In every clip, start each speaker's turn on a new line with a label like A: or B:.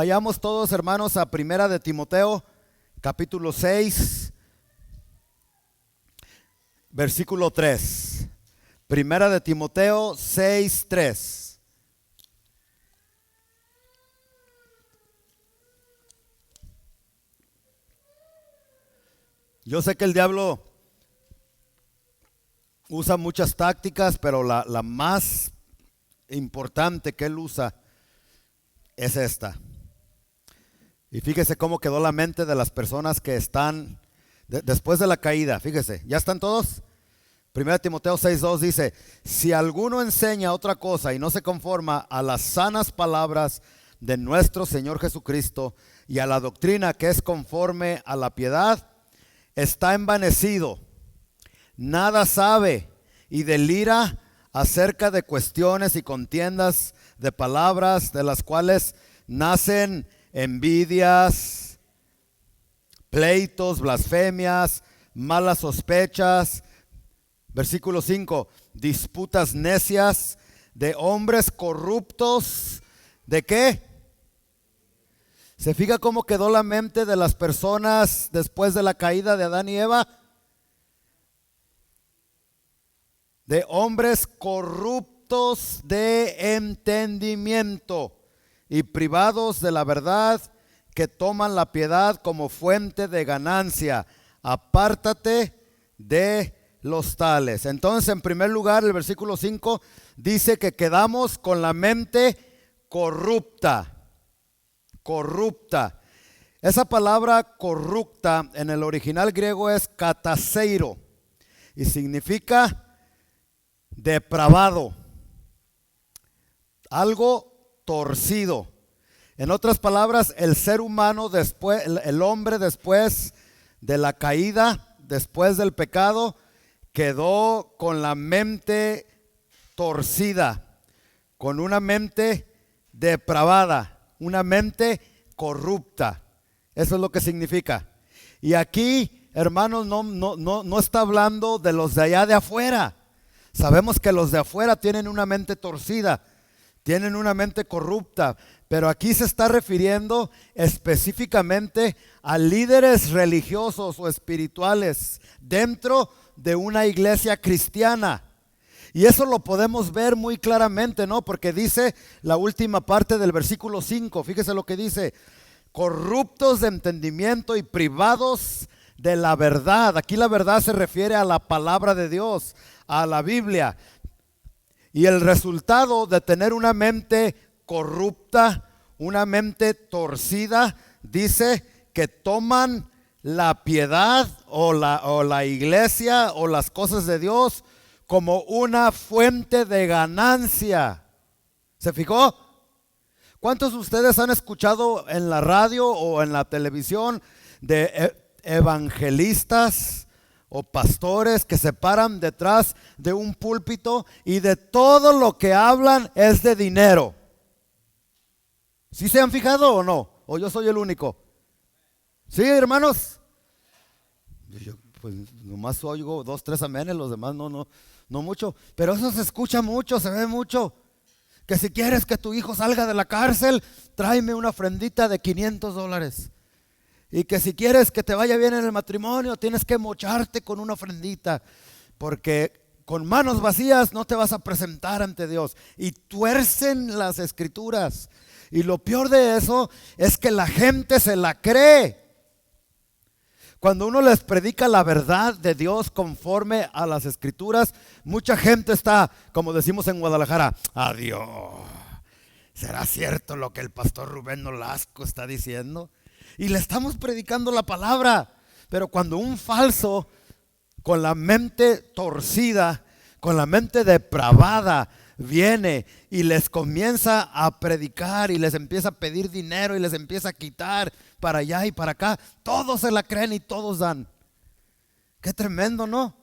A: Vayamos todos, hermanos, a Primera de Timoteo, capítulo 6, versículo 3. Primera de Timoteo 6, 3. Yo sé que el diablo usa muchas tácticas, pero la más importante que él usa es esta. Y fíjese cómo quedó la mente de las personas que están después de la caída. Fíjese, ¿ya están todos? 1 Timoteo 6:2 dice: si alguno enseña otra cosa y no se conforma a las sanas palabras de nuestro Señor Jesucristo y a la doctrina que es conforme a la piedad, está envanecido, nada sabe y delira acerca de cuestiones y contiendas de palabras, de las cuales nacen envidias, pleitos, blasfemias, malas sospechas. Versículo 5: disputas necias de hombres corruptos. ¿De qué? ¿Se fija cómo quedó la mente de las personas después de la caída de Adán y Eva? De hombres corruptos de entendimiento y privados de la verdad, que toman la piedad como fuente de ganancia. Apártate de los tales. Entonces, en primer lugar, el versículo 5 dice que quedamos con la mente corrupta. Corrupta. Esa palabra corrupta en el original griego es kataseiro y significa depravado, algo torcido. En otras palabras, el ser humano después, el hombre después de la caída, después del pecado, quedó con la mente torcida, con una mente depravada, una mente corrupta. Eso es lo que significa. Y aquí, hermanos, no está hablando de los de allá de afuera. Sabemos que los de afuera tienen una mente torcida, tienen una mente corrupta, pero aquí se está refiriendo específicamente a líderes religiosos o espirituales dentro de una iglesia cristiana. Y eso lo podemos ver muy claramente, ¿no? Porque dice la última parte del versículo 5, fíjese lo que dice: corruptos de entendimiento y privados de la verdad. Aquí la verdad se refiere a la palabra de Dios, a la Biblia. Y el resultado de tener una mente corrupta, una mente torcida, dice que toman la piedad o la iglesia o las cosas de Dios como una fuente de ganancia. ¿Se fijó? ¿Cuántos de ustedes han escuchado en la radio o en la televisión de evangelistas o pastores que se paran detrás de un púlpito y de todo lo que hablan es de dinero? ¿Sí se han fijado o no? ¿O yo soy el único? ¿Sí, hermanos? Yo, pues nomás oigo 2, 3 amenes, los demás no mucho. Pero eso se escucha mucho, se ve mucho. Que si quieres que tu hijo salga de la cárcel, tráeme una ofrendita de $500. Y que si quieres que te vaya bien en el matrimonio, tienes que mocharte con una ofrendita, porque con manos vacías no te vas a presentar ante Dios. Y tuercen las escrituras. Y lo peor de eso es que la gente se la cree. Cuando uno les predica la verdad de Dios conforme a las escrituras, mucha gente está, como decimos en Guadalajara, adiós. ¿Será cierto lo que el pastor Rubén Nolasco está diciendo? Y le estamos predicando la palabra. Pero cuando un falso con la mente torcida, con la mente depravada, viene y les comienza a predicar y les empieza a pedir dinero y les empieza a quitar para allá y para acá, todos se la creen y todos dan. Qué tremendo, ¿no?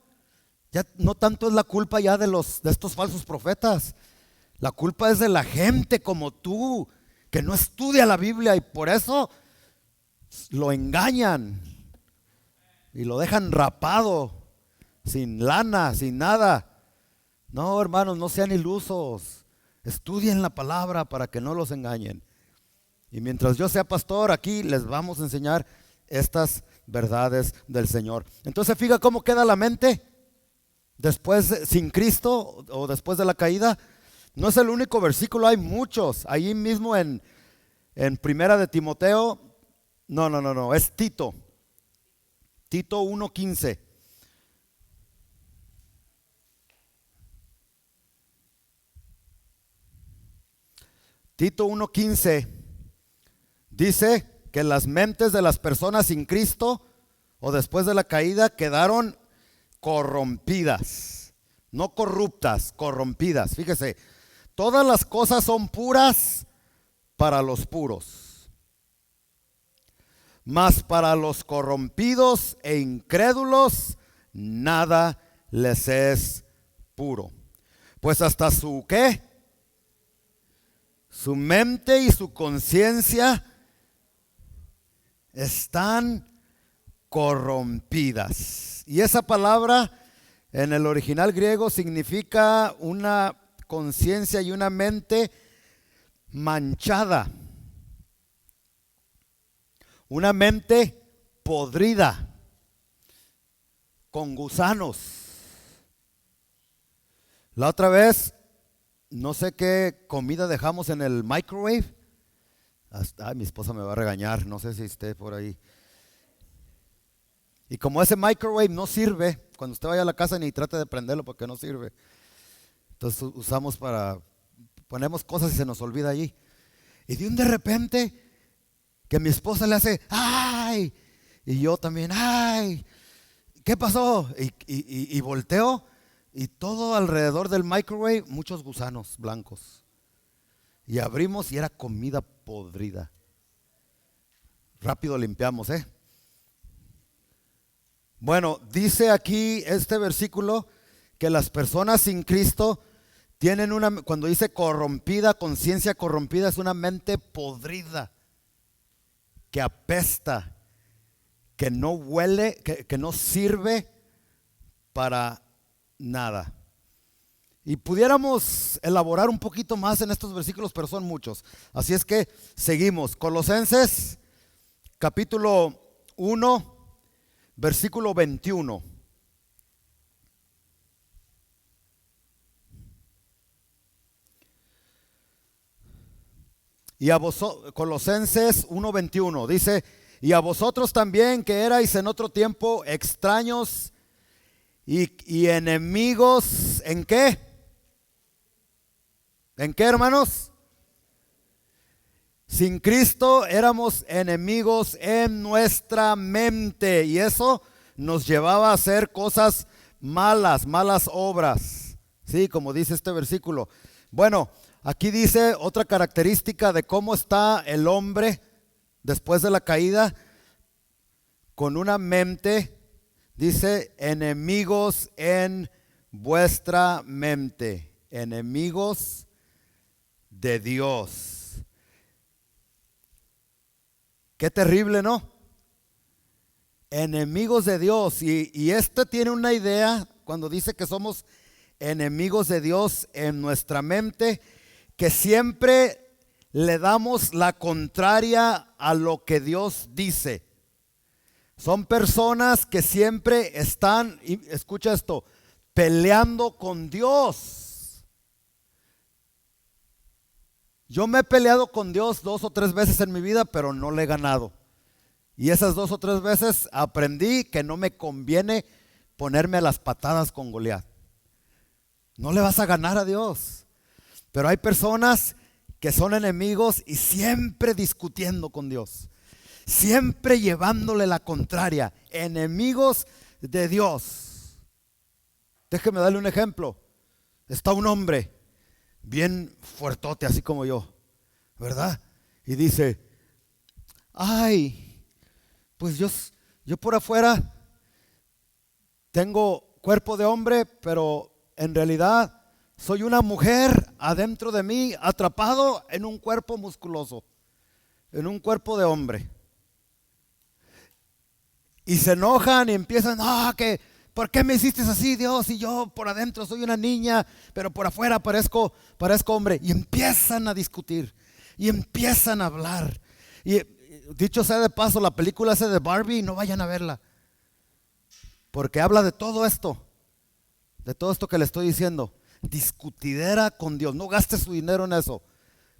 A: Ya no tanto es la culpa ya de estos falsos profetas. La culpa es de la gente como tú, que no estudia la Biblia y por eso lo engañan y lo dejan rapado, sin lana, sin nada. No, hermanos, no sean ilusos. Estudien la palabra para que no los engañen. Y mientras yo sea pastor, aquí les vamos a enseñar estas verdades del Señor. Entonces, fíjate cómo queda la mente después, sin Cristo o después de la caída. No es el único versículo, hay muchos. Ahí mismo en Primera de Timoteo, no, es Tito. Tito 1:15. Tito 1:15 dice que las mentes de las personas sin Cristo o después de la caída quedaron corrompidas, no corruptas, corrompidas. Fíjese, todas las cosas son puras para los puros, mas para los corrompidos e incrédulos nada les es puro. Pues hasta su ¿qué? Su mente y su conciencia están corrompidas. Y esa palabra en el original griego significa una conciencia y una mente manchada, una mente podrida, con gusanos. La otra vez, no sé qué comida dejamos en el microwave. Hasta, mi esposa me va a regañar, no sé si esté por ahí. Y como ese microwave no sirve, cuando usted vaya a la casa ni trate de prenderlo porque no sirve. Entonces usamos ponemos cosas y se nos olvida allí. Y de repente que mi esposa le hace ¡ay! Y yo también ¡ay! ¿Qué pasó? Y volteo y todo alrededor del microwave muchos gusanos blancos. Y abrimos y era comida podrida. Rápido limpiamos, Bueno, dice aquí este versículo que las personas sin Cristo tienen cuando dice corrompida, conciencia corrompida, es una mente podrida, que apesta, que no huele, que no sirve para nada. Y pudiéramos elaborar un poquito más en estos versículos, pero son muchos. Así es que seguimos. Colosenses capítulo 1, versículo 21. Y a vosotros, Colosenses 1:21 dice, y a vosotros también que erais en otro tiempo extraños y enemigos, ¿en qué? ¿En qué, hermanos? Sin Cristo éramos enemigos en nuestra mente y eso nos llevaba a hacer cosas malas, malas obras. Sí, como dice este versículo. Bueno, aquí dice otra característica de cómo está el hombre después de la caída, con una mente, dice, enemigos en vuestra mente, enemigos de Dios. Qué terrible, ¿no? Enemigos de Dios. Y este tiene una idea cuando dice que somos enemigos de Dios en nuestra mente, que siempre le damos la contraria a lo que Dios dice. Son personas que siempre están, y escucha esto, peleando con Dios. Yo me he peleado con Dios 2 o 3 veces en mi vida, pero no le he ganado. Y esas 2 o 3 veces aprendí que no me conviene ponerme a las patadas con Goliat. No le vas a ganar a Dios. Pero hay personas que son enemigos y siempre discutiendo con Dios, siempre llevándole la contraria, enemigos de Dios. Déjeme darle un ejemplo. Está un hombre bien fuertote, así como yo, ¿verdad? Y dice, ay, pues yo por afuera tengo cuerpo de hombre, pero en realidad soy una mujer adentro de mí, atrapado en un cuerpo musculoso, en un cuerpo de hombre. Y se enojan y empiezan, que ¿por qué me hiciste así, Dios? Y yo por adentro soy una niña, pero por afuera parezco hombre. Y empiezan a discutir y empiezan a hablar. Y dicho sea de paso, la película esa de Barbie, no vayan a verla, porque habla de todo esto que le estoy diciendo. Discutidera con Dios. No gaste su dinero en eso.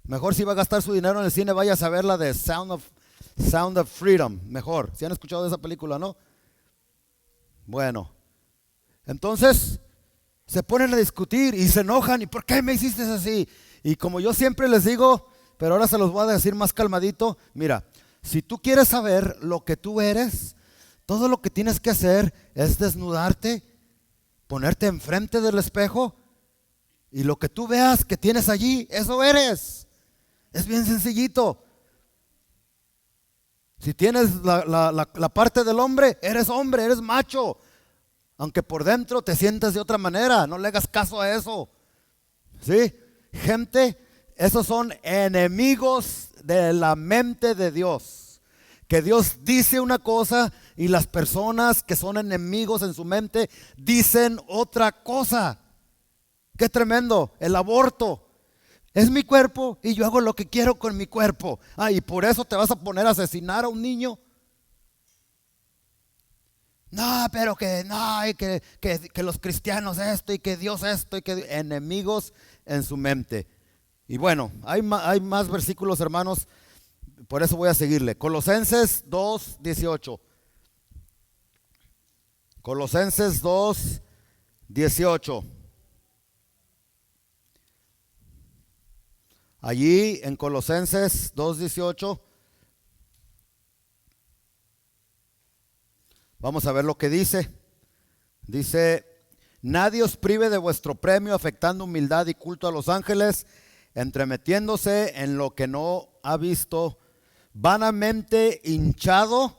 A: Mejor, si va a gastar su dinero en el cine, vaya a ver la de Sound of Freedom. Mejor. Si han escuchado de esa película, ¿no? Bueno, entonces se ponen a discutir y se enojan. ¿Y por qué me hiciste así? Y como yo siempre les digo, pero ahora se los voy a decir más calmadito. Mira, si tú quieres saber lo que tú eres, todo lo que tienes que hacer es desnudarte, ponerte enfrente del espejo, y lo que tú veas que tienes allí, eso eres. Es bien sencillito. Si tienes la parte del hombre, eres macho. Aunque por dentro te sientas de otra manera, no le hagas caso a eso. ¿Sí? Gente, esos son enemigos de la mente de Dios. Que Dios dice una cosa y las personas que son enemigos en su mente dicen otra cosa. Qué tremendo, el aborto. Es mi cuerpo y yo hago lo que quiero con mi cuerpo. Y por eso te vas a poner a asesinar a un niño. No, pero que no, y que los cristianos esto y que Dios esto y que enemigos en su mente. Y bueno, hay más versículos, hermanos, por eso voy a seguirle. Colosenses 2:18. Colosenses 2:18. Allí en Colosenses 2:18 vamos a ver lo que dice. Dice: nadie os prive de vuestro premio, afectando humildad y culto a los ángeles, entremetiéndose en lo que no ha visto, vanamente hinchado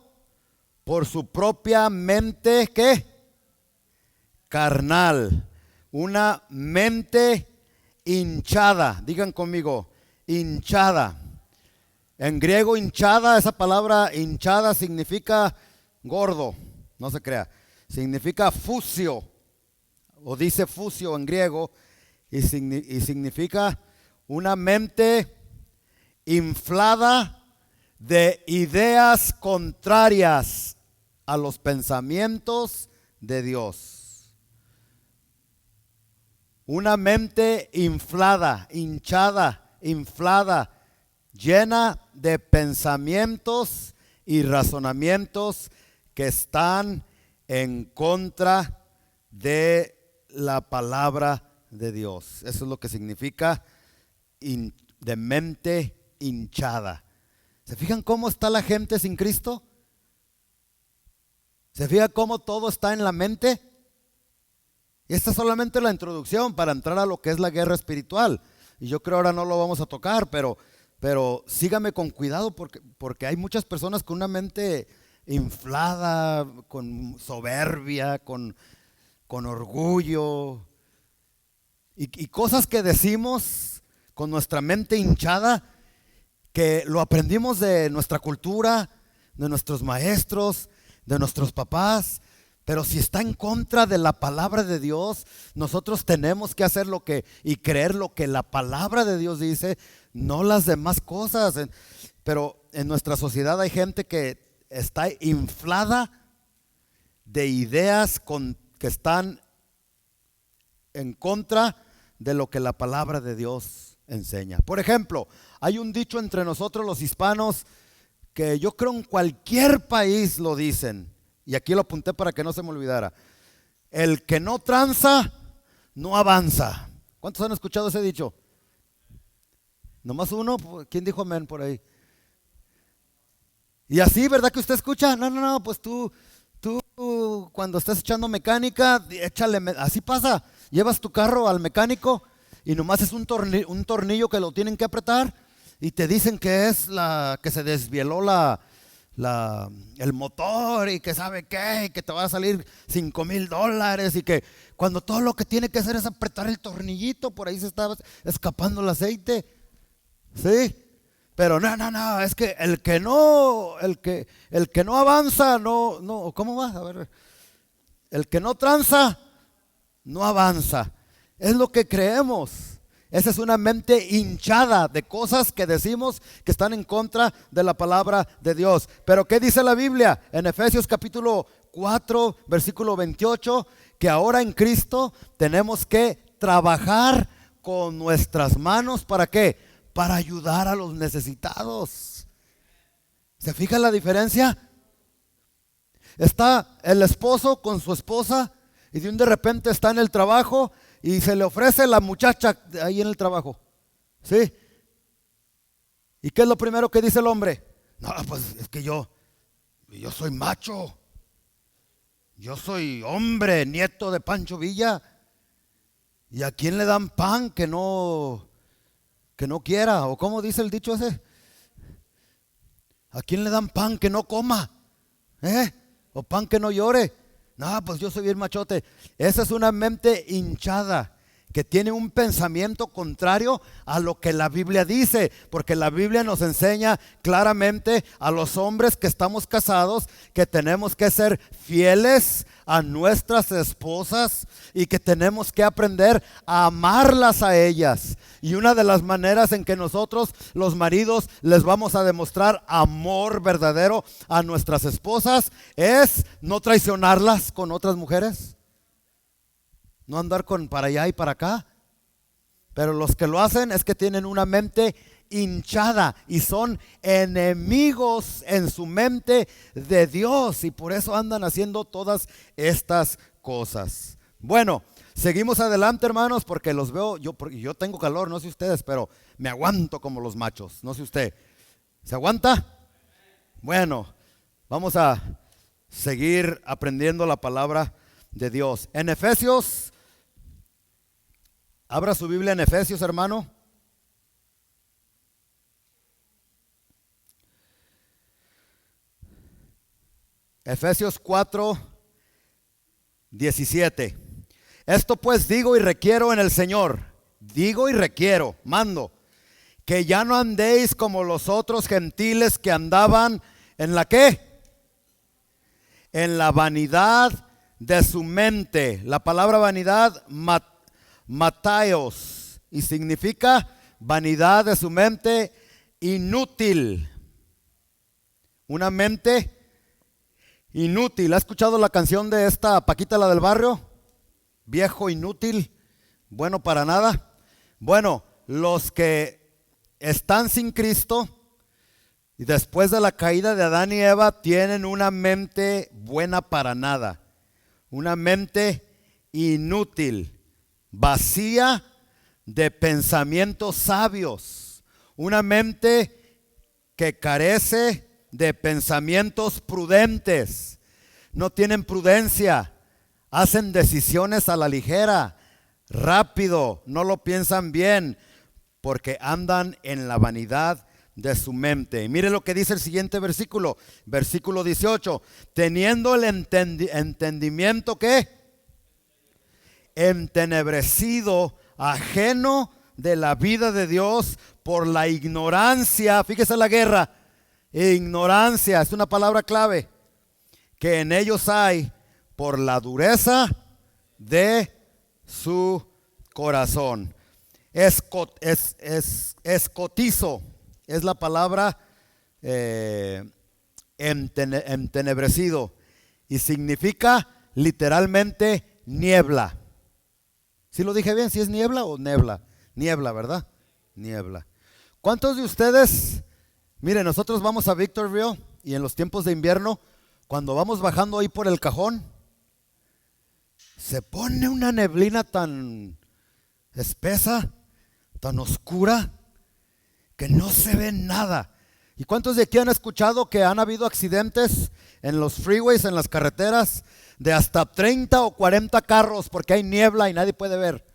A: por su propia mente, ¿qué? Carnal. Una mente hinchada. Digan conmigo, hinchada. En griego, hinchada, esa palabra hinchada significa gordo, no se crea. Significa fusio, o dice fusio en griego, y significa una mente inflada de ideas contrarias a los pensamientos de Dios. Una mente inflada, hinchada, inflada, llena de pensamientos y razonamientos que están en contra de la palabra de Dios. Eso es lo que significa de mente hinchada. ¿Se fijan cómo está la gente sin Cristo? ¿Se fijan cómo todo está en la mente? Y esta es solamente la introducción para entrar a lo que es la guerra espiritual. Y yo creo ahora no lo vamos a tocar, pero sígame con cuidado porque hay muchas personas con una mente inflada, con soberbia, con orgullo y cosas que decimos con nuestra mente hinchada, que lo aprendimos de nuestra cultura, de nuestros maestros, de nuestros papás. Pero si está en contra de la palabra de Dios, nosotros tenemos que hacer y creer lo que la palabra de Dios dice, no las demás cosas. Pero en nuestra sociedad hay gente que está inflada de ideas que están en contra de lo que la palabra de Dios enseña. Por ejemplo, hay un dicho entre nosotros los hispanos que yo creo en cualquier país lo dicen, y aquí lo apunté para que no se me olvidara: el que no tranza, no avanza. ¿Cuántos han escuchado ese dicho? ¿Nomás uno? ¿Quién dijo amén por ahí? Y así, ¿verdad que usted escucha? No, pues tú cuando estás echando mecánica, échale, así pasa. Llevas tu carro al mecánico y nomás es un tornillo que lo tienen que apretar y te dicen que es que se desvieló el motor y que sabe qué, y que te va a salir $5,000 y que cuando todo lo que tiene que hacer es apretar el tornillito, por ahí se está escapando el aceite. ¿Sí? Pero no, es que el que no avanza, no, ¿cómo va? A ver, el que no tranza, no avanza. Es lo que creemos. Esa es una mente hinchada de cosas que decimos que están en contra de la palabra de Dios. Pero ¿qué dice la Biblia? En Efesios capítulo 4, versículo 28, que ahora en Cristo tenemos que trabajar con nuestras manos. ¿Para qué? Para ayudar a los necesitados. ¿Se fija la diferencia? Está el esposo con su esposa y de repente está en el trabajo y se le ofrece la muchacha ahí en el trabajo. ¿Sí? ¿Y qué es lo primero que dice el hombre? No, pues es que yo soy macho. Yo soy hombre, nieto de Pancho Villa. ¿Y a quién le dan pan que no quiera? ¿O cómo dice el dicho ese? ¿A quién le dan pan que no coma? O pan que no llore. No, pues yo soy bien machote. Esa es una mente hinchada que tiene un pensamiento contrario a lo que la Biblia dice, porque la Biblia nos enseña claramente a los hombres que estamos casados que tenemos que ser fieles a nuestras esposas y que tenemos que aprender a amarlas a ellas. Y una de las maneras en que nosotros, los maridos, les vamos a demostrar amor verdadero a nuestras esposas es no traicionarlas con otras mujeres. No andar con para allá y para acá. Pero los que lo hacen es que tienen una mente hinchada y son enemigos en su mente de Dios, y por eso andan haciendo todas estas cosas. Bueno, seguimos adelante, hermanos, porque los veo, yo tengo calor, no sé ustedes, pero me aguanto como los machos. No sé usted, ¿se aguanta? Bueno, vamos a seguir aprendiendo la palabra de Dios. En Efesios, abra su Biblia en Efesios, hermano. Efesios 4, 17. Esto pues digo y requiero en el Señor, mando, que ya no andéis como los otros gentiles que andaban en la ¿qué? En la vanidad de su mente. La palabra vanidad, mataios, y significa vanidad de su mente inútil. Una mente inútil. ¿Ha escuchado la canción de esta Paquita, la del barrio? Viejo inútil, bueno para nada. Bueno, los que están sin Cristo y después de la caída de Adán y Eva tienen una mente buena para nada. Una mente inútil, vacía de pensamientos sabios. Una mente que carece de pensamientos prudentes. No tienen prudencia, hacen decisiones a la ligera, rápido, no lo piensan bien, porque andan en la vanidad de su mente. Y mire lo que dice el siguiente versículo, versículo 18, teniendo el entendimiento ¿qué? Entenebrecido, ajeno de la vida de Dios por la ignorancia. Fíjese la guerra. Ignorancia es una palabra clave que en ellos hay por la dureza de su corazón. Escotizo es la palabra entenebrecido y significa literalmente niebla. ¿Sí lo dije bien? ¿Si es niebla o nebla? Niebla, ¿verdad? Niebla. ¿Cuántos de ustedes? Mire, nosotros vamos a Victorville y en los tiempos de invierno, cuando vamos bajando ahí por el cajón, se pone una neblina tan espesa, tan oscura, que no se ve nada. ¿Y cuántos de aquí han escuchado que han habido accidentes en los freeways, en las carreteras, de hasta 30 o 40 carros porque hay niebla y nadie puede ver?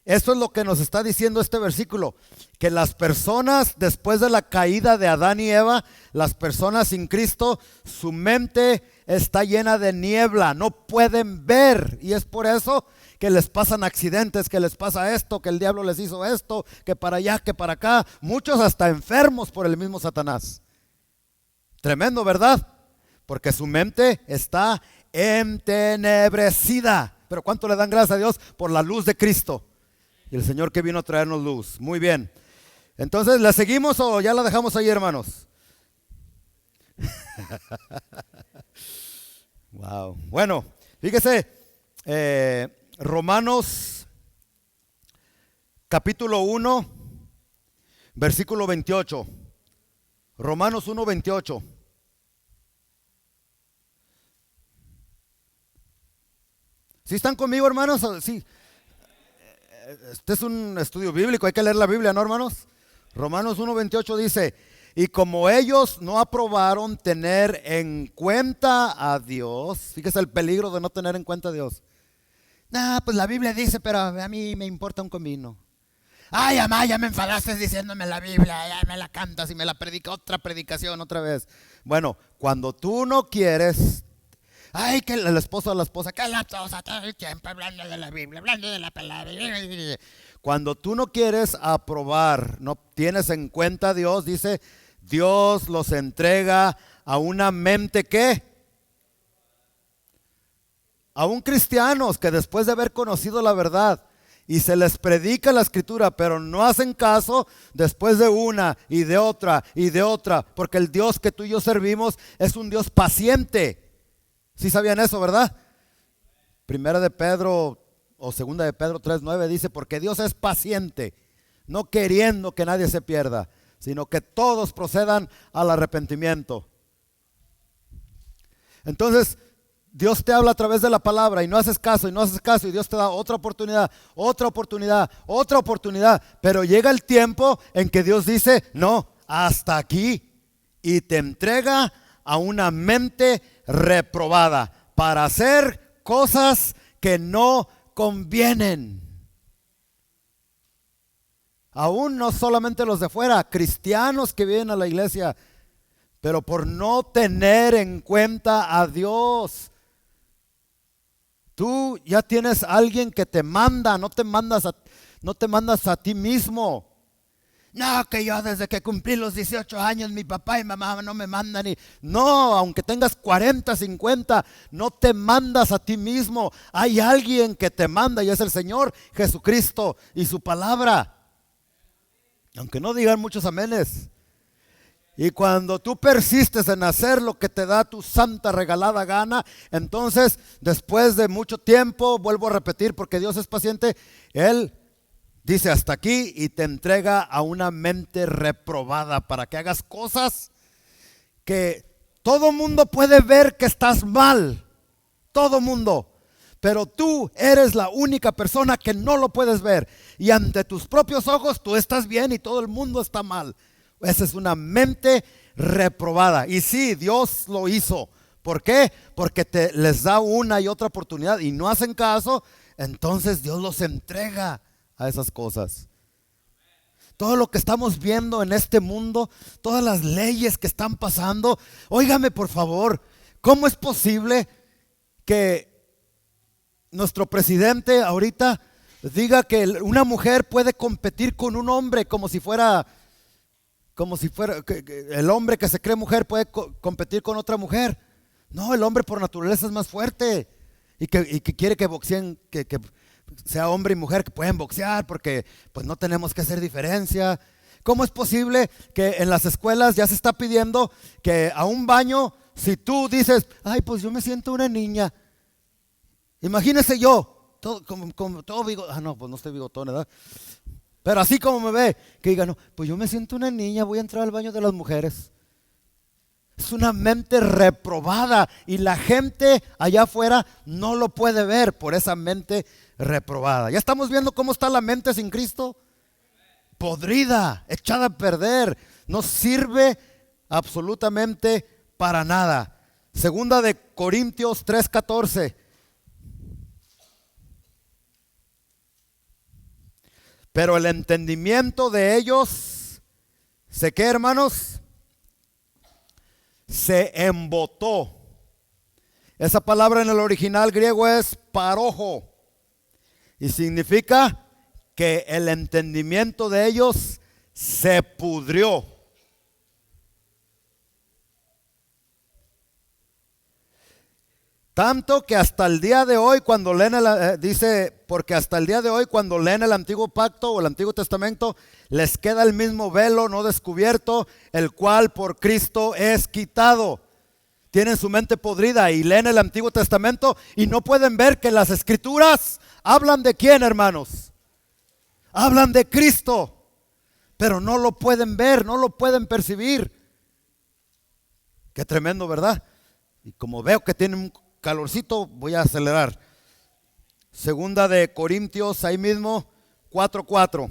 A: Esto es lo que nos está diciendo este versículo, que las personas después de la caída de Adán y Eva, las personas sin Cristo, su mente está llena de niebla, no pueden ver, y es por eso que les pasan accidentes, que les pasa esto, que el diablo les hizo esto, que para allá, que para acá, muchos hasta enfermos por el mismo Satanás. Tremendo, ¿verdad? Porque su mente está entenebrecida. Pero ¿cuánto le dan gracias a Dios por la luz de Cristo? y el Señor que vino a traernos luz. Muy bien. Entonces, ¿la seguimos o ya la dejamos ahí, hermanos? Wow. Bueno, fíjese, Romanos capítulo 1, versículo 28. Romanos 1, 28. ¿Sí están conmigo, hermanos? Sí. Este es un estudio bíblico, hay que leer la Biblia, ¿no, hermanos? Romanos 1, 28 dice: y como ellos no aprobaron tener en cuenta a Dios, fíjese el peligro de no tener en cuenta a Dios. Nah, pues la Biblia dice, pero a mí me importa un comino. Ay, mamá, ya me enfadaste diciéndome la Biblia, ya me la cantas y me la predica otra predicación otra vez. Bueno, cuando tú no quieres, ay, que el esposo o la esposa, que la esposa todo el tiempo hablando de la Biblia, hablando de la palabra. Cuando tú no quieres aprobar, no tienes en cuenta a Dios, dice, Dios los entrega a una mente que, aún cristianos que después de haber conocido la verdad y se les predica la escritura, pero no hacen caso, después de una y de otra y de otra, porque el Dios que tú y yo servimos es un Dios paciente. ¿Sí sabían eso, verdad? Primera de Pedro o segunda de Pedro 3:9 dice, porque Dios es paciente, no queriendo que nadie se pierda, sino que todos procedan al arrepentimiento. Entonces, Dios te habla a través de la palabra y no haces caso y no haces caso, y Dios te da otra oportunidad, otra oportunidad, otra oportunidad. Pero llega el tiempo en que Dios dice, no, hasta aquí, y te entrega a una mente reprobada para hacer cosas que no convienen. Aún no solamente los de fuera, cristianos que vienen a la iglesia, pero por no tener en cuenta a Dios. Tú ya tienes a alguien que te manda, no te mandas a ti mismo. No, que yo desde que cumplí los 18 años mi papá y mamá no me mandan. No, aunque tengas 40, 50, no te mandas a ti mismo. Hay alguien que te manda y es el Señor Jesucristo y su palabra. Aunque no digan muchos amenes. Y cuando tú persistes en hacer lo que te da tu santa regalada gana, entonces después de mucho tiempo, vuelvo a repetir porque Dios es paciente, Él dice hasta aquí y te entrega a una mente reprobada para que hagas cosas que todo mundo puede ver que estás mal, todo mundo. Pero tú eres la única persona que no lo puedes ver. Y ante tus propios ojos tú estás bien y todo el mundo está mal. Esa es una mente reprobada. Y sí, Dios lo hizo. ¿Por qué? Porque les da una y otra oportunidad y no hacen caso. Entonces Dios los entrega a esas cosas. Todo lo que estamos viendo en este mundo, todas las leyes que están pasando. Óigame por favor, ¿cómo es posible que nuestro presidente ahorita diga que una mujer puede competir con un hombre como si fuera que el hombre que se cree mujer puede competir con otra mujer? No, el hombre por naturaleza es más fuerte y que quiere que boxeen, que sea hombre y mujer que pueden boxear porque pues no tenemos que hacer diferencia. ¿Cómo es posible que en las escuelas ya se está pidiendo que a un baño, si tú dices, ay, pues yo me siento una niña, imagínese yo, todo bigotón, no, pues no estoy bigotón, ¿verdad? Pero así como me ve, que diga, no, pues yo me siento una niña, voy a entrar al baño de las mujeres. Es una mente reprobada y la gente allá afuera no lo puede ver por esa mente reprobada. Ya estamos viendo cómo está la mente sin Cristo. Podrida, echada a perder, no sirve absolutamente para nada. Segunda de Corintios 3:14. Pero el entendimiento de ellos, ¿qué, hermanos? Se embotó. Esa palabra en el original griego es parojo y significa que el entendimiento de ellos se pudrió. Tanto que hasta el día de hoy cuando leen dice, porque hasta el día de hoy cuando leen el Antiguo Pacto o el Antiguo Testamento, les queda el mismo velo no descubierto, el cual por Cristo es quitado. Tienen su mente podrida y leen el Antiguo Testamento y no pueden ver que las Escrituras hablan de quién, hermanos. Hablan de Cristo, pero no lo pueden ver, no lo pueden percibir. Qué tremendo, ¿verdad? Y como veo que tienen un calorcito, voy a acelerar. Segunda de Corintios, ahí mismo, 4:4.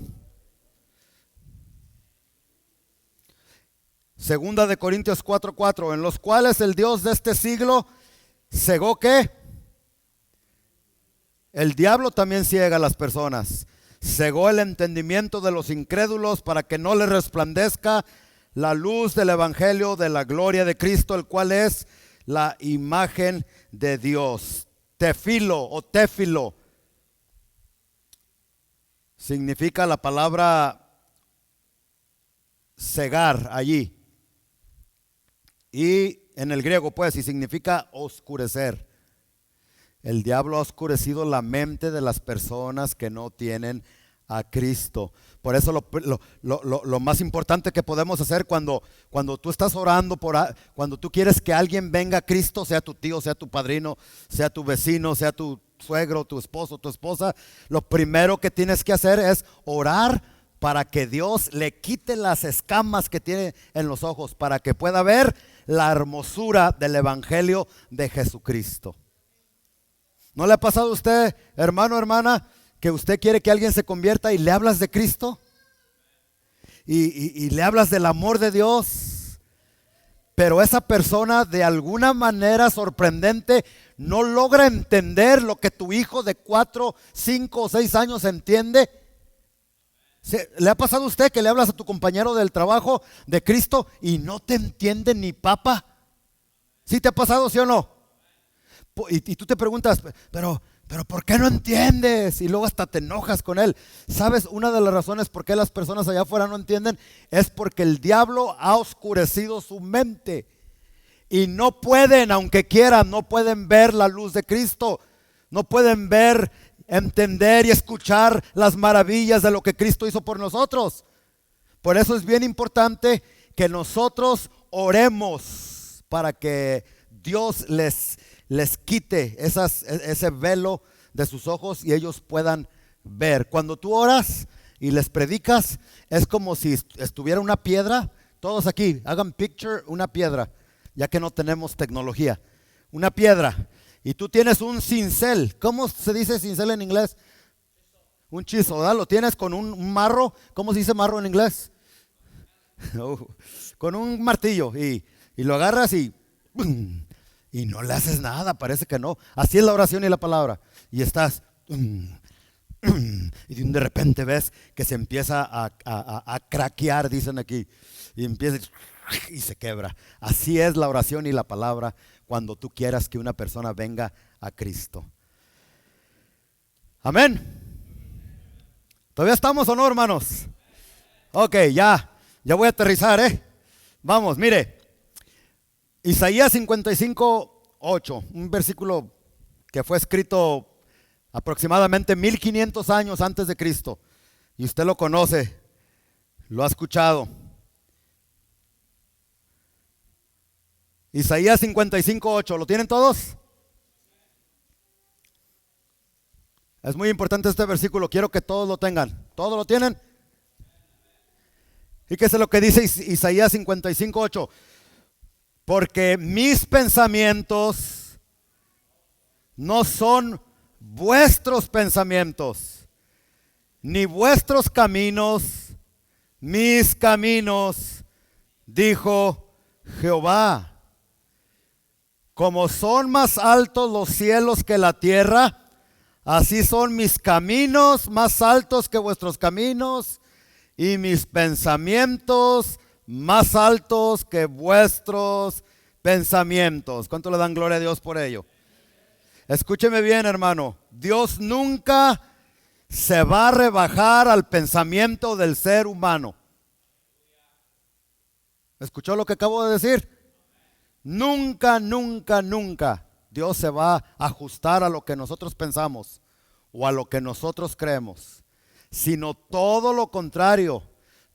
A: Segunda de Corintios 4:4, en los cuales el Dios de este siglo cegó ¿qué? El diablo también ciega a las personas. Cegó el entendimiento de los incrédulos para que no les resplandezca la luz del evangelio de la gloria de Cristo, el cual es la imagen de Dios. Tefilo o téfilo significa la palabra cegar allí. Y en el griego pues, y significa oscurecer. El diablo ha oscurecido la mente de las personas que no tienen a Cristo. Por eso lo más importante que podemos hacer cuando tú estás orando, cuando tú quieres que alguien venga a Cristo, sea tu tío, sea tu padrino, sea tu vecino, sea tu suegro, tu esposo, tu esposa, lo primero que tienes que hacer es orar para que Dios le quite las escamas que tiene en los ojos, para que pueda ver la hermosura del evangelio de Jesucristo. ¿No le ha pasado a usted, hermano, hermana, que usted quiere que alguien se convierta y le hablas de Cristo? Y le hablas del amor de Dios, pero esa persona de alguna manera sorprendente no logra entender lo que tu hijo de 4, 5 o 6 años entiende. ¿Le ha pasado a usted que le hablas a tu compañero del trabajo de Cristo y no te entiende ni papa? ¿Sí te ha pasado, sí o no? Y tú te preguntas, pero ¿por qué no entiendes? Y luego hasta te enojas con él. ¿Sabes? Una de las razones por qué las personas allá afuera no entienden es porque el diablo ha oscurecido su mente. Y no pueden, aunque quieran, no pueden ver la luz de Cristo. No pueden ver, entender y escuchar las maravillas de lo que Cristo hizo por nosotros. Por eso es bien importante que nosotros oremos para que Dios les quite ese velo de sus ojos y ellos puedan ver. Cuando tú oras y les predicas, es como si estuviera una piedra. Todos aquí, hagan picture una piedra, ya que no tenemos tecnología. Una piedra. Y tú tienes un cincel. ¿Cómo se dice cincel en inglés? Un chisel, ¿verdad? Lo tienes con un marro. ¿Cómo se dice marro en inglés? Con un martillo. Y lo agarras y no le haces nada, parece que no. Así es la oración y la palabra. Y estás y de repente ves que se empieza a craquear, dicen aquí. Y empieza y se quebra. Así es la oración y la palabra cuando tú quieras que una persona venga a Cristo. Amén. ¿Todavía estamos o no, hermanos? Ok, ya voy a aterrizar, Vamos, mire. Isaías 55:8, un versículo que fue escrito aproximadamente 1500 años antes de Cristo. Y usted lo conoce, lo ha escuchado. Isaías 55:8, ¿lo tienen todos? Es muy importante este versículo, quiero que todos lo tengan. ¿Todos lo tienen? Fíjese lo que dice Isaías 55:8. Porque mis pensamientos no son vuestros pensamientos, ni vuestros caminos, mis caminos, dijo Jehová. Como son más altos los cielos que la tierra, así son mis caminos más altos que vuestros caminos, y mis pensamientos más altos que vuestros pensamientos. ¿Cuánto le dan gloria a Dios por ello? Escúcheme bien, hermano. Dios nunca se va a rebajar al pensamiento del ser humano. ¿Escuchó lo que acabo de decir? Nunca, nunca, nunca. Dios se va a ajustar a lo que nosotros pensamos o a lo que nosotros creemos, sino todo lo contrario.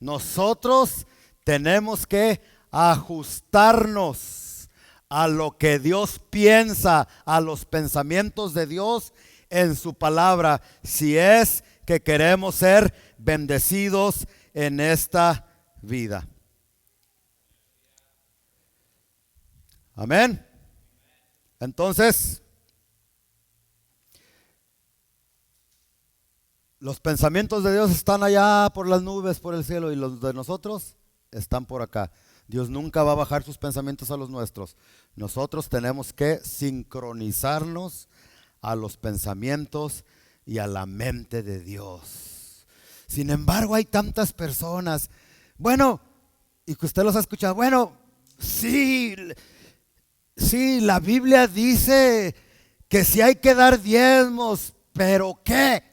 A: Nosotros tenemos que ajustarnos a lo que Dios piensa, a los pensamientos de Dios en su palabra, si es que queremos ser bendecidos en esta vida. Amén. Entonces, los pensamientos de Dios están allá por las nubes, por el cielo, y los de nosotros están por acá. Dios nunca va a bajar sus pensamientos a los nuestros. Nosotros tenemos que sincronizarnos a los pensamientos y a la mente de Dios. Sin embargo, hay tantas personas, bueno, y que usted los ha escuchado, bueno, sí, la Biblia dice que sí hay que dar diezmos, pero ¿qué?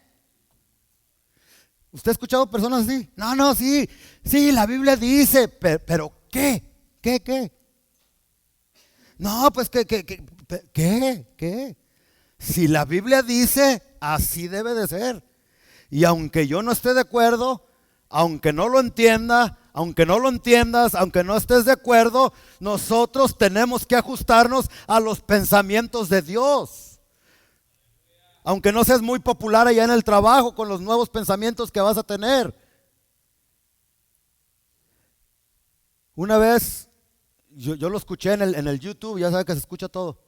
A: ¿Usted ha escuchado personas así? No, sí, la Biblia dice, pero ¿qué? ¿Qué? No, pues ¿qué? Si la Biblia dice, así debe de ser. Y aunque yo no esté de acuerdo, aunque no lo entienda, aunque no lo entiendas, aunque no estés de acuerdo, nosotros tenemos que ajustarnos a los pensamientos de Dios. Aunque no seas muy popular allá en el trabajo con los nuevos pensamientos que vas a tener. Una vez, yo lo escuché en el YouTube, ya sabe que se escucha todo.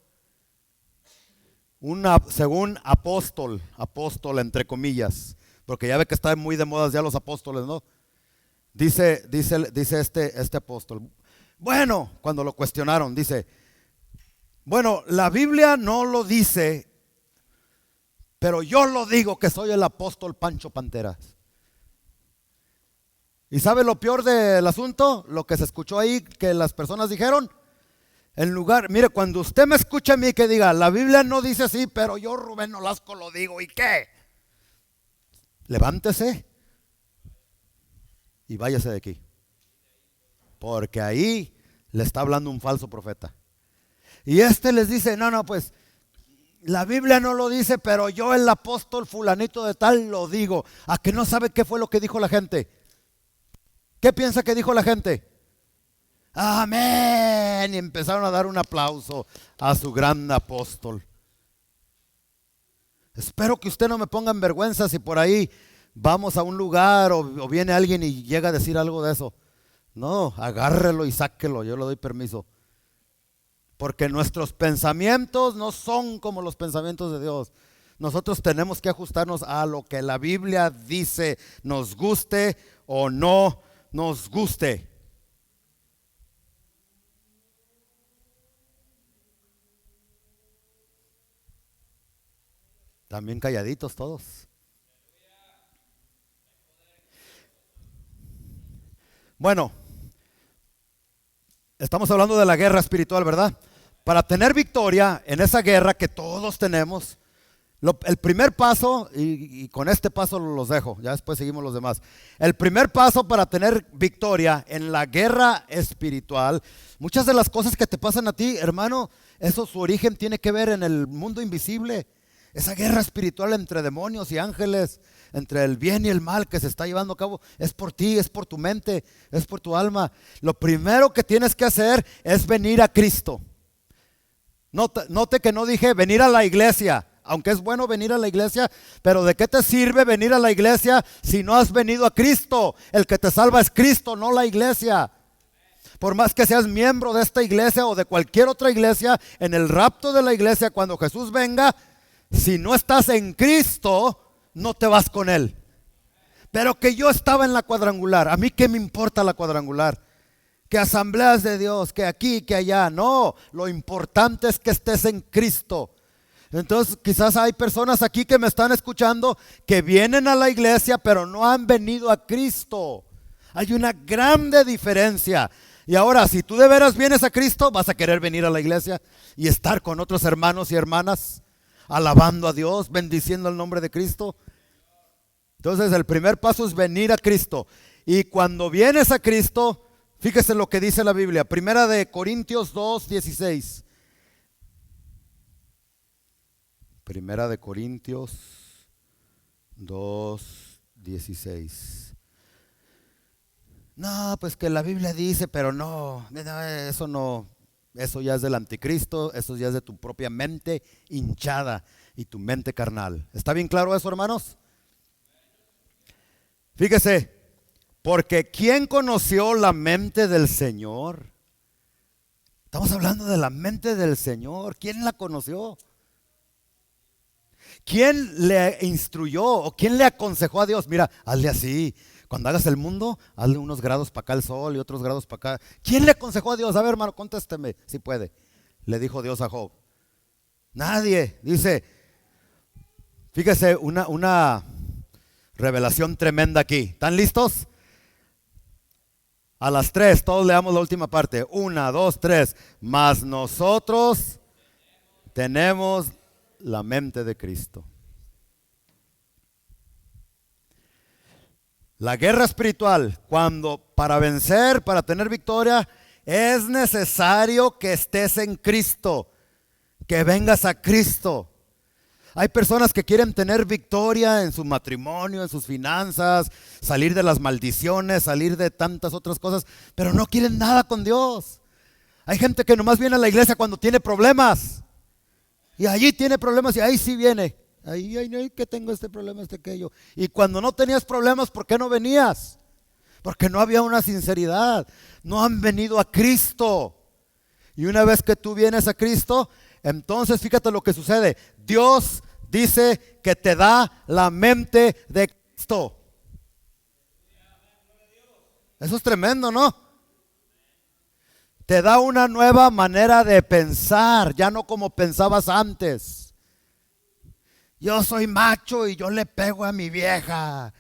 A: Según apóstol entre comillas, porque ya ve que están muy de moda ya los apóstoles, ¿no? Dice este apóstol. Bueno, cuando lo cuestionaron, dice, bueno, la Biblia no lo dice, pero yo lo digo que soy el apóstol Pancho Panteras. ¿Y sabe lo peor del asunto? Lo que se escuchó ahí, que las personas dijeron. En lugar, mire, cuando usted me escucha a mí que diga, la Biblia no dice así, pero yo Rubén Nolasco lo digo, ¿y qué? Levántese y váyase de aquí. Porque ahí le está hablando un falso profeta. Y les dice, no, pues la Biblia no lo dice, pero yo el apóstol fulanito de tal lo digo. ¿A que no sabe qué fue lo que dijo la gente? ¿Qué piensa que dijo la gente? Amén. Y empezaron a dar un aplauso a su gran apóstol. Espero que usted no me ponga en vergüenza si por ahí vamos a un lugar o viene alguien y llega a decir algo de eso. No, agárrelo y sáquelo, yo le doy permiso. Porque nuestros pensamientos no son como los pensamientos de Dios. Nosotros tenemos que ajustarnos a lo que la Biblia dice, nos guste o no nos guste. También calladitos todos. Bueno, estamos hablando de la guerra espiritual, ¿verdad? Para tener victoria en esa guerra que todos tenemos, el primer paso, y con este paso los dejo, ya después seguimos los demás. El primer paso para tener victoria en la guerra espiritual, muchas de las cosas que te pasan a ti, hermano, eso su origen tiene que ver en el mundo invisible. Esa guerra espiritual entre demonios y ángeles, entre el bien y el mal que se está llevando a cabo, es por ti, es por tu mente, es por tu alma. Lo primero que tienes que hacer es venir a Cristo. Note que no dije venir a la iglesia, aunque es bueno venir a la iglesia, pero ¿de qué te sirve venir a la iglesia si no has venido a Cristo? El que te salva es Cristo, no la iglesia. Por más que seas miembro de esta iglesia o de cualquier otra iglesia, en el rapto de la iglesia, cuando Jesús venga, si no estás en Cristo, no te vas con Él. Pero que yo estaba en la cuadrangular, ¿a mí qué me importa la cuadrangular? Que asambleas de Dios, que aquí, que allá. No, lo importante es que estés en Cristo. Entonces quizás hay personas aquí que me están escuchando que vienen a la iglesia pero no han venido a Cristo. Hay una grande diferencia. Y ahora, si tú de veras vienes a Cristo, vas a querer venir a la iglesia y estar con otros hermanos y hermanas, alabando a Dios, bendiciendo el nombre de Cristo. Entonces el primer paso es venir a Cristo. Y cuando vienes a Cristo, fíjese lo que dice la Biblia, Primera de Corintios 2:16. Primera de Corintios 2:16. No, pues que la Biblia dice, pero no, eso no, eso ya es del anticristo, eso ya es de tu propia mente hinchada y tu mente carnal. ¿Está bien claro eso, hermanos? Fíjese, porque ¿quién conoció la mente del Señor? Estamos hablando de la mente del Señor. ¿Quién la conoció? ¿Quién le instruyó o quién le aconsejó a Dios? Mira, hazle así. Cuando hagas el mundo, hazle unos grados para acá el sol y otros grados para acá. ¿Quién le aconsejó a Dios? A ver, hermano, contésteme si puede. Le dijo Dios a Job. Nadie. Dice, fíjese, una revelación tremenda aquí. ¿Están listos? A las 3, todos leamos la última parte. 1, 2, 3. Mas nosotros tenemos la mente de Cristo. La guerra espiritual, cuando para vencer, para tener victoria, es necesario que estés en Cristo, que vengas a Cristo. Hay personas que quieren tener victoria en su matrimonio, en sus finanzas, salir de las maldiciones, salir de tantas otras cosas, pero no quieren nada con Dios. Hay gente que nomás viene a la iglesia cuando tiene problemas. Y allí tiene problemas y ahí sí viene. Ahí que tengo este problema, aquello. Y cuando no tenías problemas, ¿por qué no venías? Porque no había una sinceridad. No han venido a Cristo. Y una vez que tú vienes a Cristo, entonces fíjate lo que sucede. Dios dice que te da la mente de Cristo. Eso es tremendo, ¿no? Te da una nueva manera de pensar, ya no como pensabas antes. Yo soy macho y yo le pego a mi vieja.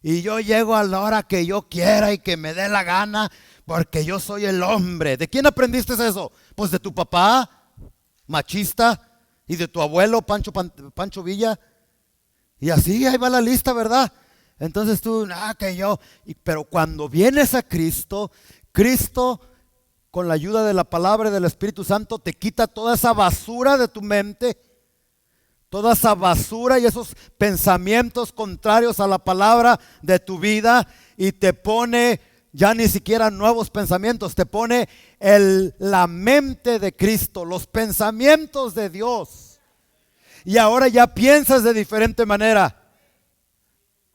A: Y yo llego a la hora que yo quiera y que me dé la gana porque yo soy el hombre. ¿De quién aprendiste eso? Pues de tu papá, machista, y de tu abuelo, Pancho Villa. Y así, ahí va la lista, ¿verdad? Entonces tú, pero cuando vienes a Cristo, Cristo, con la ayuda de la palabra y del Espíritu Santo, te quita toda esa basura de tu mente. Toda esa basura y esos pensamientos contrarios a la palabra de tu vida y te pone ya ni siquiera nuevos pensamientos, te pone la mente de Cristo, los pensamientos de Dios. Y ahora ya piensas de diferente manera.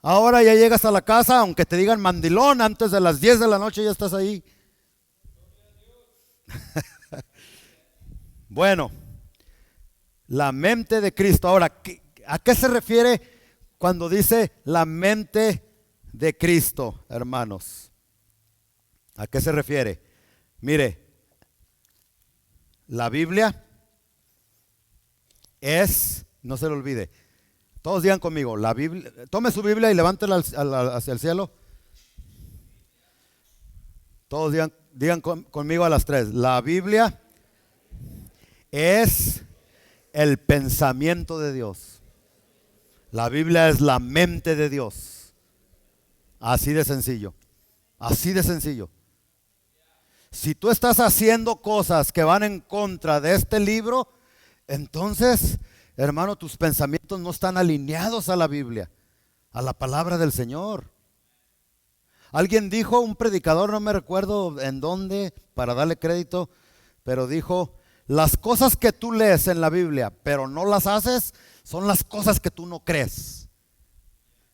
A: Ahora ya llegas a la casa, aunque te digan mandilón, antes de las 10 de la noche ya estás ahí. Bueno. La mente de Cristo. Ahora, ¿a qué se refiere cuando dice la mente de Cristo, hermanos? ¿A qué se refiere? Mire, la Biblia es, no se lo olvide, todos digan conmigo, la Biblia, tome su Biblia y levántela hacia el cielo. Todos digan conmigo a las 3. La Biblia es el pensamiento de Dios. La Biblia es la mente de Dios. Así de sencillo. Así de sencillo. Si tú estás haciendo cosas que van en contra de este libro, entonces, hermano, tus pensamientos no están alineados a la Biblia, a la palabra del Señor. Alguien dijo, un predicador, no me recuerdo en dónde, para darle crédito, pero dijo: las cosas que tú lees en la Biblia, pero no las haces, son las cosas que tú no crees.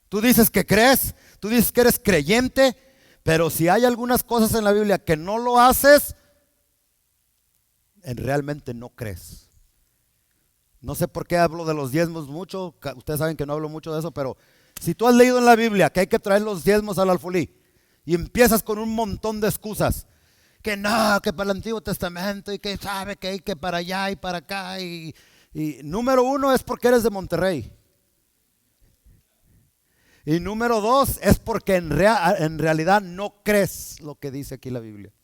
A: Tú dices que crees, tú dices que eres creyente, pero si hay algunas cosas en la Biblia que no lo haces, realmente no crees. No sé por qué hablo de los diezmos mucho, ustedes saben que no hablo mucho de eso, pero si tú has leído en la Biblia que hay que traer los diezmos al alfolí y empiezas con un montón de excusas, que no, que para el Antiguo Testamento y que sabe que hay que para allá y para acá y número 1 es porque eres de Monterrey y número 2 es porque en realidad no crees lo que dice aquí la Biblia.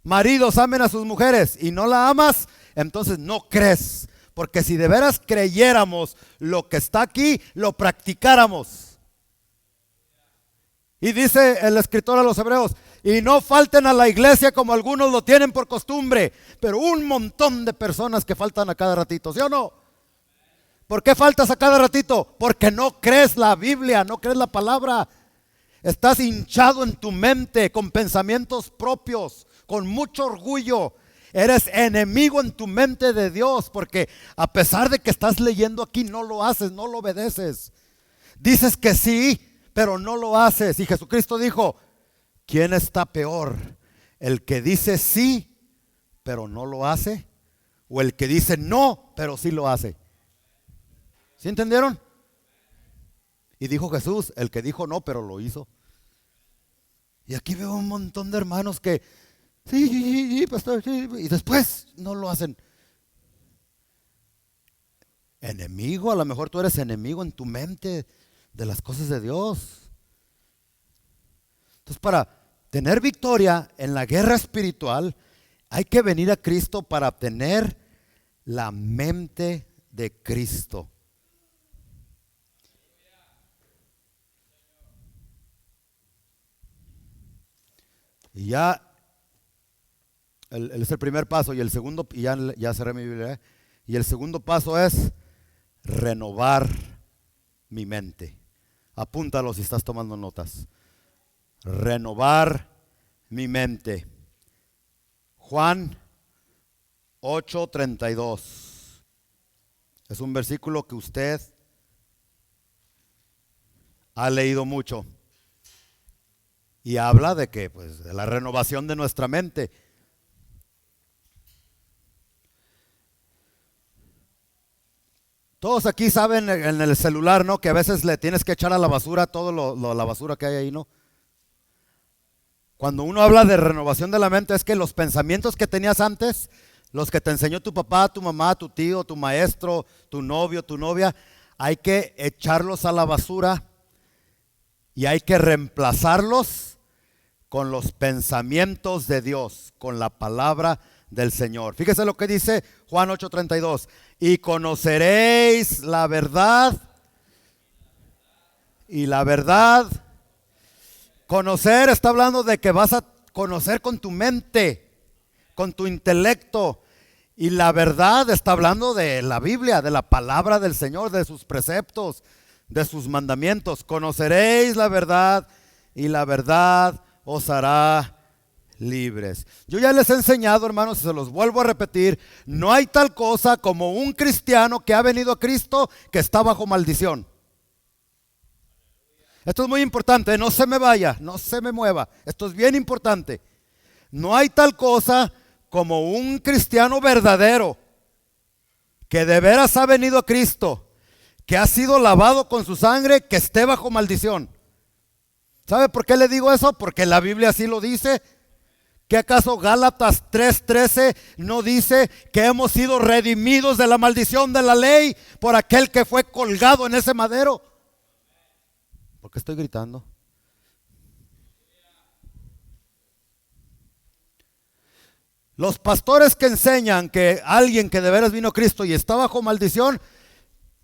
A: Maridos, amen a sus mujeres y no la amas, entonces no crees, porque si de veras creyéramos lo que está aquí, lo practicáramos. Y dice el escritor a los Hebreos: y no falten a la iglesia como algunos lo tienen por costumbre, pero un montón de personas que faltan a cada ratito, ¿sí o no? ¿Por qué faltas a cada ratito? Porque no crees la Biblia, no crees la palabra. Estás hinchado en tu mente con pensamientos propios, con mucho orgullo. Eres enemigo en tu mente de Dios, porque a pesar de que estás leyendo aquí, no lo haces, no lo obedeces. Dices que sí, pero no lo haces. Y Jesucristo dijo, ¿quién está peor? ¿El que dice sí, pero no lo hace? ¿O el que dice no, pero sí lo hace? ¿Sí entendieron? Y dijo Jesús, el que dijo no, pero lo hizo. Y aquí veo un montón de hermanos que, sí, pastor, sí, y después no lo hacen. Enemigo, a lo mejor tú eres enemigo en tu mente de las cosas de Dios. Entonces, para tener victoria en la guerra espiritual, hay que venir a Cristo para tener la mente de Cristo. Y ya, es el primer paso. Y el segundo, y ya cerré mi Biblia. Y el segundo paso es renovar mi mente. Apúntalo si estás tomando notas. Renovar mi mente. Juan 8:32. Es un versículo que usted ha leído mucho. Y habla de que, pues, de la renovación de nuestra mente. Todos aquí saben en el celular, ¿no? Que a veces le tienes que echar a la basura todo la basura que hay ahí, ¿no? Cuando uno habla de renovación de la mente, es que los pensamientos que tenías antes, los que te enseñó tu papá, tu mamá, tu tío, tu maestro, tu novio, tu novia, hay que echarlos a la basura y hay que reemplazarlos con los pensamientos de Dios, con la palabra del Señor. Fíjese lo que dice Juan 8:32. Y conoceréis la verdad. Y la verdad. Conocer está hablando de que vas a conocer con tu mente, con tu intelecto. Y la verdad está hablando de la Biblia, de la palabra del Señor, de sus preceptos, de sus mandamientos. Conoceréis la verdad y la verdad os hará libres. Yo ya les he enseñado, hermanos, y se los vuelvo a repetir, no hay tal cosa como un cristiano que ha venido a Cristo que está bajo maldición. Esto es muy importante, no se me vaya, no se me mueva. Esto es bien importante. No hay tal cosa como un cristiano verdadero que de veras ha venido a Cristo, que ha sido lavado con su sangre, que esté bajo maldición. ¿Sabe por qué le digo eso? Porque la Biblia así lo dice. ¿Qué acaso Gálatas 3:13 no dice que hemos sido redimidos de la maldición de la ley por aquel que fue colgado en ese madero? ¿Por qué estoy gritando? Los pastores que enseñan que alguien que de veras vino a Cristo y está bajo maldición,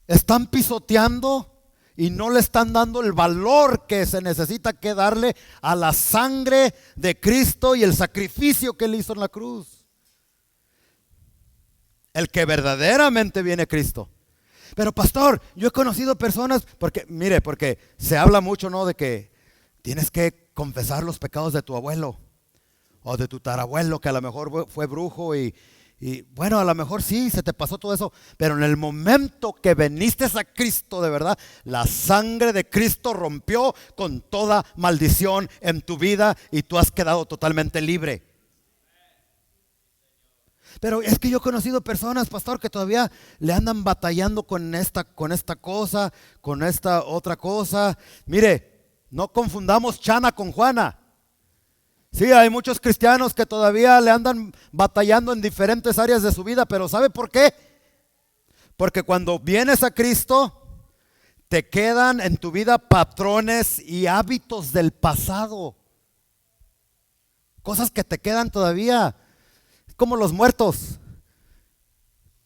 A: están pisoteando y no le están dando el valor que se necesita que darle a la sangre de Cristo y el sacrificio que él hizo en la cruz. El que verdaderamente viene a Cristo. Pero pastor, yo he conocido personas, porque se habla mucho, ¿no? De que tienes que confesar los pecados de tu abuelo o de tu tarabuelo, que a lo mejor fue brujo y bueno, a lo mejor sí, se te pasó todo eso, pero en el momento que viniste a Cristo de verdad, la sangre de Cristo rompió con toda maldición en tu vida y tú has quedado totalmente libre. Pero es que yo he conocido personas, pastor, que todavía le andan batallando con esta cosa, con esta otra cosa. Mire, no confundamos Chana con Juana. Sí, hay muchos cristianos que todavía le andan batallando en diferentes áreas de su vida, pero ¿sabe por qué? Porque cuando vienes a Cristo, te quedan en tu vida patrones y hábitos del pasado. Cosas que te quedan todavía. Es como los muertos.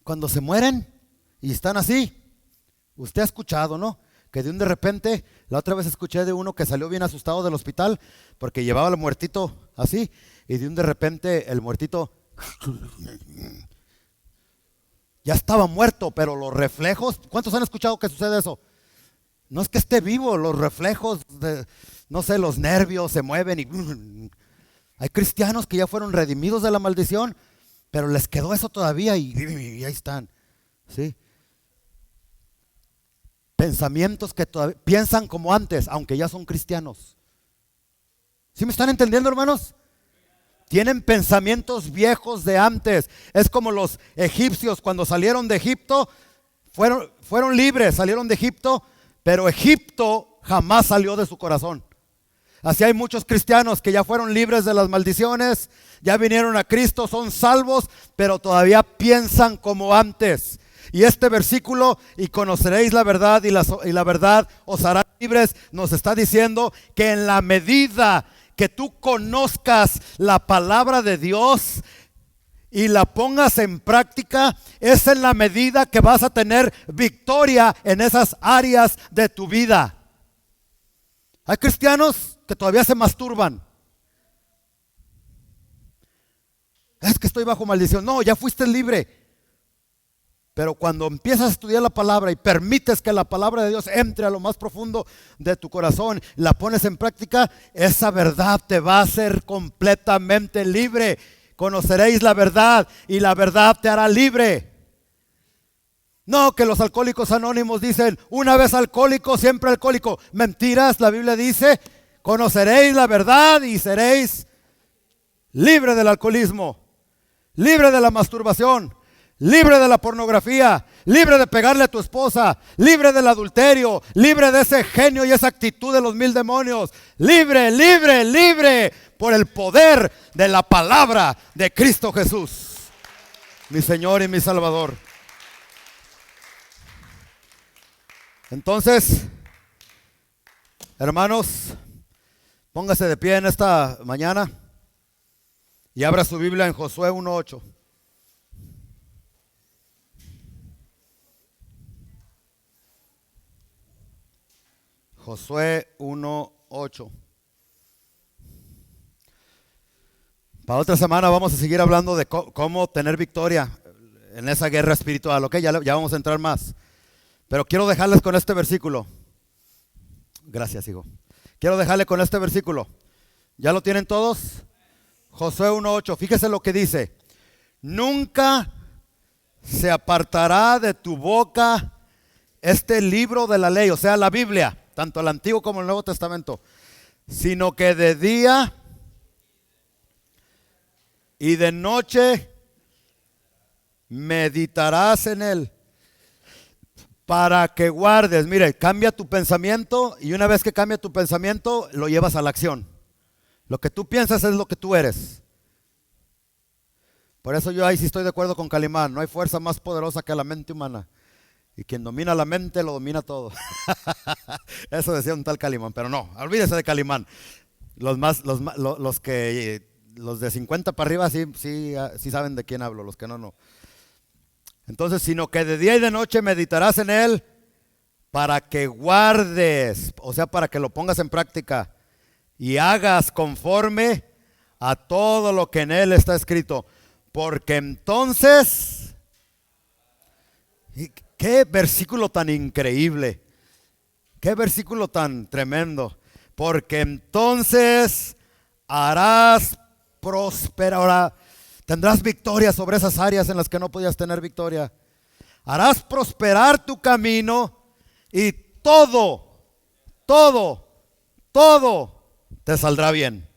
A: Cuando se mueren y están así, usted ha escuchado, ¿no? Que de repente, la otra vez escuché de uno que salió bien asustado del hospital porque llevaba al muertito así y de repente el muertito Ya estaba muerto, pero los reflejos, ¿cuántos han escuchado que sucede eso? No es que esté vivo, los reflejos, no sé, los nervios se mueven y hay cristianos que ya fueron redimidos de la maldición, pero les quedó eso todavía y ahí están, ¿sí? Pensamientos que todavía piensan como antes, aunque ya son cristianos. ¿Sí me están entendiendo, hermanos? Tienen pensamientos viejos de antes. Es como los egipcios cuando salieron de Egipto, fueron libres, salieron de Egipto, pero Egipto jamás salió de su corazón. Así hay muchos cristianos que ya fueron libres de las maldiciones, ya vinieron a Cristo, son salvos, pero todavía piensan como antes. Y este versículo, y conoceréis la verdad y la verdad os hará libres, nos está diciendo que en la medida que tú conozcas la palabra de Dios y la pongas en práctica, es en la medida que vas a tener victoria en esas áreas de tu vida. Hay cristianos que todavía se masturban. Es que estoy bajo maldición. No, ya fuiste libre. Pero cuando empiezas a estudiar la palabra y permites que la palabra de Dios entre a lo más profundo de tu corazón, la pones en práctica, esa verdad te va a hacer completamente libre. Conoceréis la verdad y la verdad te hará libre. No, que los alcohólicos anónimos dicen, una vez alcohólico, siempre alcohólico. Mentiras, la Biblia dice, conoceréis la verdad y seréis libre del alcoholismo, libre de la masturbación, libre de la pornografía, libre de pegarle a tu esposa, libre del adulterio, libre de ese genio y esa actitud de los 1000 demonios, libre, libre, libre por el poder de la palabra de Cristo Jesús, mi Señor y mi Salvador. Entonces, hermanos, póngase de pie en esta mañana y abra su Biblia en Josué 1:8. Josué 1:8. Para otra semana vamos a seguir hablando de cómo tener victoria en esa guerra espiritual, ¿ok? Ya vamos a entrar más. Pero quiero dejarles con este versículo. Gracias, hijo. Quiero dejarle con este versículo. ¿Ya lo tienen todos? Josué 1:8. Fíjese lo que dice. Nunca se apartará de tu boca este libro de la ley, o sea, la Biblia, tanto el Antiguo como el Nuevo Testamento, sino que de día y de noche meditarás en él, para que guardes. Mire, cambia tu pensamiento y una vez que cambia tu pensamiento, lo llevas a la acción. Lo que tú piensas es lo que tú eres. Por eso yo ahí sí estoy de acuerdo con Calimán. No hay fuerza más poderosa que la mente humana. Y quien domina la mente lo domina todo. Eso decía un tal Calimán, pero no, olvídese de Calimán. Los de 50 para arriba sí saben de quién hablo, los que no. Entonces, sino que de día y de noche meditarás en él para que guardes, o sea, para que lo pongas en práctica y hagas conforme a todo lo que en él está escrito. Porque entonces, qué versículo tan increíble, qué versículo tan tremendo. Porque entonces harás prosperar. Ahora, tendrás victoria sobre esas áreas en las que no podías tener victoria. Harás prosperar tu camino y todo te saldrá bien.